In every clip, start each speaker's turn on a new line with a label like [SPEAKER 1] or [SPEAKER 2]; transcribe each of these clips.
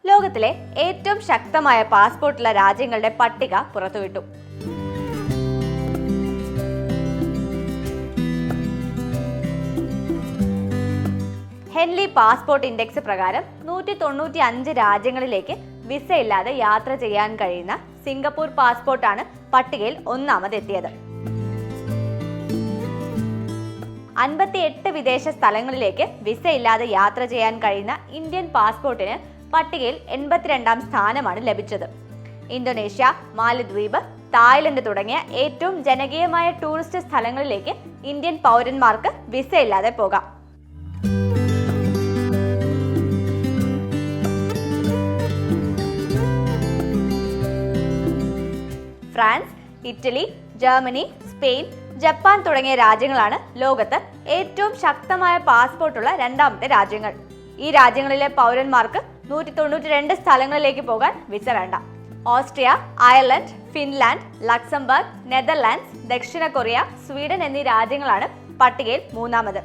[SPEAKER 1] ലോകത്തിലെ ഏറ്റവും ശക്തമായ പാസ്പോർട്ടുള്ള രാജ്യങ്ങളുടെ പട്ടിക പുറത്തുവിട്ടു. ഹെൻലി പാസ്പോർട്ട് ഇൻഡെക്സ് പ്രകാരം 195 രാജ്യങ്ങളിലേക്ക് വിസ ഇല്ലാതെ യാത്ര ചെയ്യാൻ കഴിയുന്ന സിംഗപ്പൂർ പാസ്പോർട്ടാണ് പട്ടികയിൽ ഒന്നാമതെത്തിയത്. 58 വിദേശ സ്ഥലങ്ങളിലേക്ക് വിസ ഇല്ലാതെ യാത്ര ചെയ്യാൻ കഴിയുന്ന ഇന്ത്യൻ പാസ്പോർട്ടിന് പട്ടികയിൽ 82ാം സ്ഥാനമാണ് ലഭിച്ചത്. ഇന്തോനേഷ്യ, മാലദ്വീപ്, തായ്ലൻഡ് തുടങ്ങിയ ഏറ്റവും ജനകീയമായ ടൂറിസ്റ്റ് സ്ഥലങ്ങളിലേക്ക് ഇന്ത്യൻ പൗരന്മാർക്ക് വിസ ഇല്ലാതെ പോകാം. France, Italy, Germany, Spain, Japan തുടങ്ങിയ രാജ്യങ്ങളാണ് ലോകത്ത് ഏറ്റവും ശക്തമായ പാസ്പോർട്ടുള്ള രണ്ടാമത്തെ രാജ്യങ്ങൾ. ഈ രാജ്യങ്ങളിലെ പൗരന്മാർക്ക് 192 സ്ഥലങ്ങളിലേക്ക് പോകാൻ വിസ വേണ്ട. Austria, Ireland, Finland, Luxembourg, Netherlands, ദക്ഷിണ കൊറിയ, സ്വീഡൻ എന്നീ രാജ്യങ്ങളാണ് പട്ടികയിൽ മൂന്നാമത്.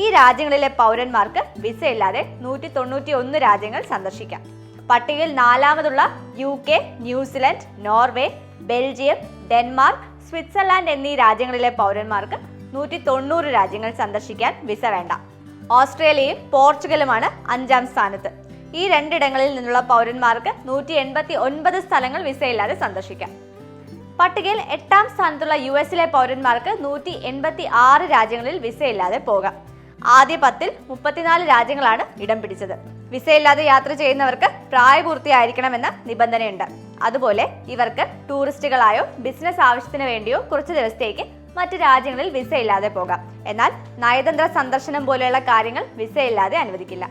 [SPEAKER 1] ഈ രാജ്യങ്ങളിലെ പൗരന്മാർക്ക് വിസ ഇല്ലാതെ 191 രാജ്യങ്ങൾ സന്ദർശിക്കാം. പട്ടികയിൽ നാലാമതുള്ള UK, New Zealand, Norway, Belgium, Denmark, Switzerland എന്നീ രാജ്യങ്ങളിലെ പൗരന്മാർക്ക് 190 രാജ്യങ്ങൾ സന്ദർശിക്കാൻ വിസ വേണ്ട. ഓസ്ട്രേലിയയും പോർച്ചുഗലുമാണ് 5ാം സ്ഥാനത്ത്. ഈ രണ്ടിടങ്ങളിൽ നിന്നുള്ള പൗരന്മാർക്ക് 189 സ്ഥലങ്ങൾ വിസയില്ലാതെ സന്ദർശിക്കാം. പട്ടികയിൽ 8ാം സ്ഥാനത്തുള്ള US പൗരന്മാർക്ക് 186 രാജ്യങ്ങളിൽ വിസയില്ലാതെ പോകാം. ആദ്യ 10ൽ 34 രാജ്യങ്ങളാണ് ഇടം പിടിച്ചത്. വിസയില്ലാതെ യാത്ര ചെയ്യുന്നവർക്ക് പ്രായപൂർത്തിയായിരിക്കണമെന്ന നിബന്ധനയുണ്ട്. അതുപോലെ ഇവർക്ക് ടൂറിസ്റ്റുകളായോ ബിസിനസ് ആവശ്യത്തിന് വേണ്ടിയോ കുറച്ച് ദിവസത്തേക്ക് മറ്റ് രാജ്യങ്ങളിൽ വിസയില്ലാതെ പോകാം. എന്നാൽ നയതന്ത്ര സന്ദർശനം പോലെയുള്ള കാര്യങ്ങൾ വിസയില്ലാതെ അനുവദിക്കില്ല.